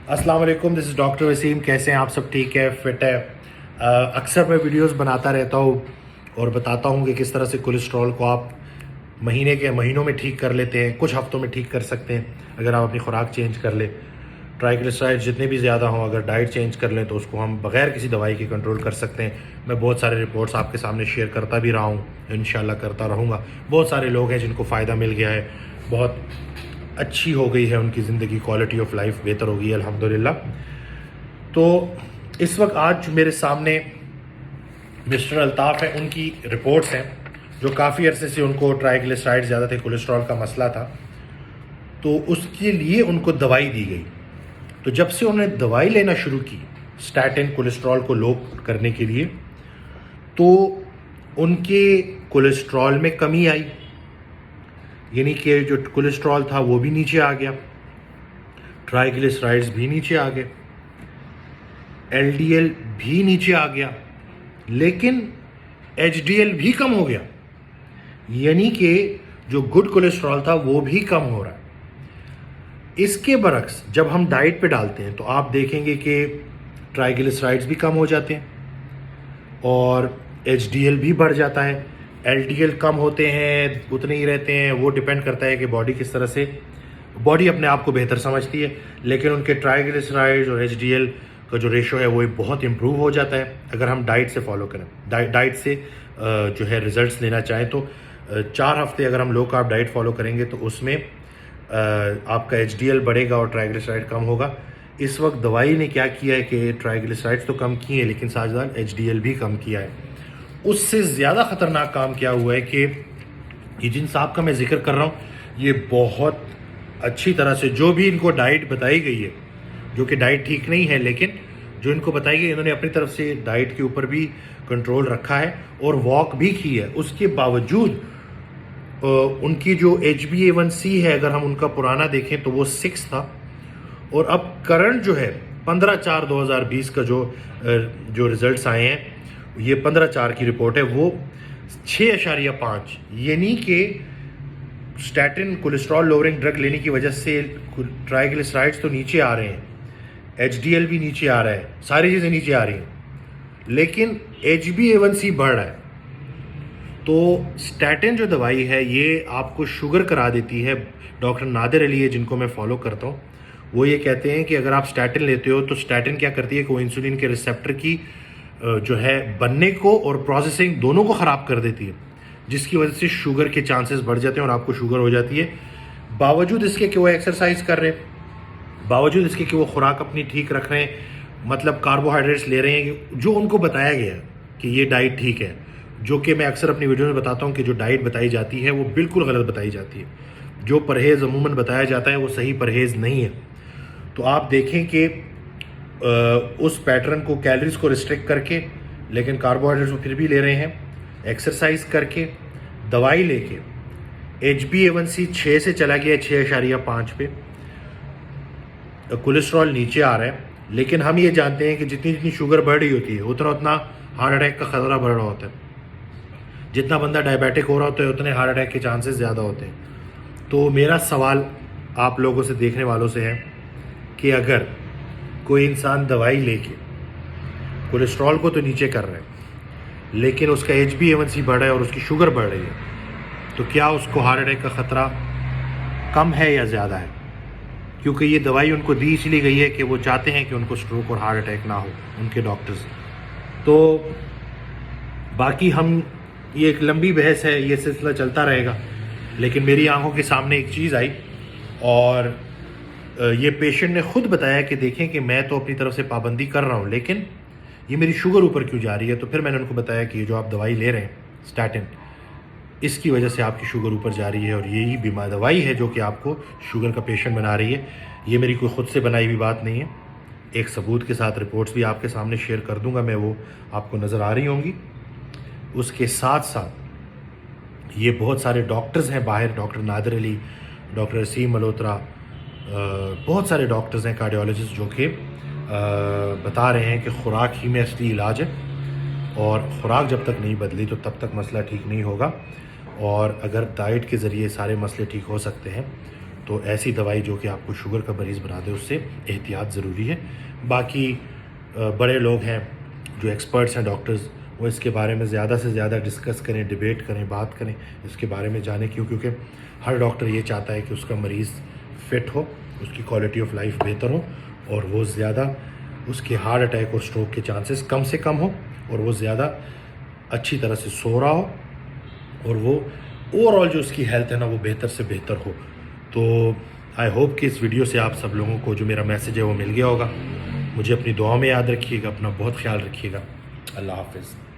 अस्सलाम वालेकुम, this is doctor Wasim. कैसे हैं आप सब? ठीक है, फिट है। अक्सर मैं वीडियोस बनाता रहता हूँ और बताता हूँ कि किस तरह से कोलेस्ट्रॉल को आप महीने के महीनों में ठीक कर लेते हैं, कुछ हफ्तों में ठीक कर सकते हैं अगर आप अपनी खुराक चेंज कर ले। ट्राइग्लिसराइड्स जितने भी ज़्यादा हों, अगर डाइट चेंज कर लें तो उसको हम बग़ैर किसी दवाई के कंट्रोल कर सकते हैं। मैं बहुत सारे रिपोर्ट्स आपके सामने शेयर करता भी रहा हूँ, इंशाल्लाह करता रहूँगा। बहुत सारे लोग हैं जिनको फ़ायदा मिल गया है, बहुत अच्छी हो गई है उनकी ज़िंदगी, क्वालिटी ऑफ लाइफ बेहतर हो गई है अल्हम्दुलिल्लाह। तो इस वक्त आज मेरे सामने मिस्टर अल्ताफ़ हैं, उनकी रिपोर्ट्स हैं जो काफ़ी अरसे से उनको ट्राइग्लिसराइड ज़्यादा थे, कोलेस्ट्रॉल का मसला था, तो उसके लिए उनको दवाई दी गई। तो जब से उन्होंने दवाई लेना शुरू की स्टैटिन कोलेस्ट्रॉल को लो करने के लिए, तो उनके कोलेस्ट्रॉल में कमी आई, यानी कि जो कोलेस्ट्रॉल था वो भी नीचे आ गया, ट्राइग्लिसराइड्स भी नीचे आ गए, एलडीएल भी नीचे आ गया, लेकिन एचडीएल भी कम हो गया, यानी कि जो गुड कोलेस्ट्रॉल था वो भी कम हो रहा है। इसके बरक्स जब हम डाइट पे डालते हैं तो आप देखेंगे कि ट्राइग्लिसराइड्स भी कम हो जाते हैं और एचडीएल भी बढ़ जाता है। एलडीएल कम होते हैं, उतने ही रहते हैं, वो डिपेंड करता है कि बॉडी किस तरह से, बॉडी अपने आप को बेहतर समझती है, लेकिन उनके ट्राइग्लिसराइड्स और एचडीएल का जो रेशो है वो बहुत इम्प्रूव हो जाता है अगर हम डाइट से फॉलो करें। डाइट से जो है रिजल्ट्स लेना चाहें तो 4 हफ्ते अगर हम लो कार्ब डाइट फॉलो करेंगे तो उसमें आपका एचडीएल बढ़ेगा और ट्राइग्लिसराइड कम होगा। इस वक्त दवाई ने क्या किया है कि ट्राइग्लिसराइड्स तो कम किए हैं, लेकिन साथ एचडीएल भी कम किया है। उससे ज़्यादा ख़तरनाक काम क्या हुआ है कि ये जिन साहब का मैं जिक्र कर रहा हूँ, ये बहुत अच्छी तरह से जो भी इनको डाइट बताई गई है, जो कि डाइट ठीक नहीं है, लेकिन जो इनको बताई गई, इन्होंने अपनी तरफ से डाइट के ऊपर भी कंट्रोल रखा है और वॉक भी की है। उसके बावजूद उनकी जो HbA1c है, अगर हम उनका पुराना देखें तो वो 6 था, और अब करंट जो है 15/4/2020 का जो रिजल्ट्स आए हैं, ये 15/4 की रिपोर्ट है, वो 6.5, यानी कि स्टैटिन कोलेस्ट्रॉल लोअरिंग ड्रग लेने की वजह से ट्राइग्लिसराइड्स तो नीचे आ रहे हैं, एचडीएल भी नीचे आ रहा है, सारी चीज़ें नीचे आ रही हैं, लेकिन HbA1c बढ़ रहा है। तो स्टैटिन जो दवाई है ये आपको शुगर करा देती है। डॉक्टर नादिर अली है जिनको मैं फॉलो करता हूँ, वो ये कहते हैं कि अगर आप स्टैटिन लेते हो तो स्टैटिन क्या करती है कि वो इंसुलिन के रिसेप्टर की जो है बनने को और प्रोसेसिंग दोनों को ख़राब कर देती है, जिसकी वजह से शुगर के चांसेस बढ़ जाते हैं और आपको शुगर हो जाती है। बावजूद इसके कि वो एक्सरसाइज कर रहे हैं, बावजूद इसके कि वो खुराक अपनी ठीक रख रहे हैं, मतलब कार्बोहाइड्रेट्स ले रहे हैं जो उनको बताया गया है कि ये डाइट ठीक है, जो कि मैं अक्सर अपनी वीडियो में बताता हूँ कि जो डाइट बताई जाती है वो बिल्कुल गलत बताई जाती है। जो परहेज़ अमूमन बताया जाता है वो सही परहेज़ नहीं है। तो आप देखें कि उस पैटर्न को, कैलोरीज को रिस्ट्रिक्ट करके, लेकिन कार्बोहाइड्रेट्स वो फिर भी ले रहे हैं, एक्सरसाइज करके, दवाई लेके, HbA1c 6 से चला गया 6.5 पे, कोलेस्ट्रॉल नीचे आ रहा है, लेकिन हम ये जानते हैं कि जितनी जितनी शुगर बढ़ रही होती है उतना उतना हार्ट अटैक का ख़तरा बढ़ रहा होता है। जितना बंदा डायबिटिक हो रहा होता है उतने हार्ट अटैक के चांसेस ज़्यादा होते हैं। तो मेरा सवाल आप लोगों से, देखने वालों से है कि अगर कोई इंसान दवाई लेके कोलेस्ट्रॉल को तो नीचे कर रहा है, लेकिन उसका HbA1c बढ़ रहा है और उसकी शुगर बढ़ रही है, तो क्या उसको हार्ट अटैक का ख़तरा कम है या ज़्यादा है? क्योंकि ये दवाई उनको दी इसलिए गई है कि वो चाहते हैं कि उनको स्ट्रोक और हार्ट अटैक ना हो, उनके डॉक्टर्स। तो बाकी हम, ये एक लंबी बहस है, ये सिलसिला चलता रहेगा, लेकिन मेरी आंखों के सामने एक चीज़ आई और ये पेशेंट ने खुद बताया कि देखें कि मैं तो अपनी तरफ से पाबंदी कर रहा हूँ, लेकिन ये मेरी शुगर ऊपर क्यों जा रही है। तो फिर मैंने उनको बताया कि ये जो आप दवाई ले रहे हैं स्टैटिन, इसकी वजह से आपकी शुगर ऊपर जा रही है और यही बीमार दवाई है जो कि आपको शुगर का पेशेंट बना रही है। ये मेरी कोई ख़ुद से बनाई हुई बात नहीं है, एक सबूत के साथ रिपोर्ट्स भी आपके सामने शेयर कर दूंगा मैं, वो आपको नज़र आ रही होंगी। उसके साथ साथ ये बहुत सारे डॉक्टर्स हैं बाहर, डॉक्टर नादिर अली, डॉक्टर वसीम मल्होत्रा, बहुत सारे डॉक्टर्स हैं कार्डियोलॉजिस्ट जो कि बता रहे हैं कि खुराक ही में असली इलाज है, और ख़ुराक जब तक नहीं बदली तो तब तक मसला ठीक नहीं होगा। और अगर डाइट के ज़रिए सारे मसले ठीक हो सकते हैं तो ऐसी दवाई जो कि आपको शुगर का मरीज़ बना दे उससे एहतियात ज़रूरी है। बाकी बड़े लोग हैं जो एक्सपर्ट्स हैं डॉक्टर्स, वो इसके बारे में ज़्यादा से ज़्यादा डिस्कस करें, डिबेट करें, बात करें, इसके बारे में जानें। क्योंकि हर डॉक्टर ये चाहता है कि उसका मरीज़ फिट हो, उसकी क्वालिटी ऑफ लाइफ बेहतर हो और वो ज़्यादा उसके हार्ट अटैक और स्ट्रोक के चांसेस कम से कम हो और वो ज़्यादा अच्छी तरह से सो रहा हो और वो ओवरऑल जो उसकी हेल्थ है ना वो बेहतर से बेहतर हो। तो आई होप कि इस वीडियो से आप सब लोगों को जो मेरा मैसेज है वो मिल गया होगा। मुझे अपनी दुआ में याद रखिएगा, अपना बहुत ख्याल रखिएगा। अल्लाह हाफ़िज़।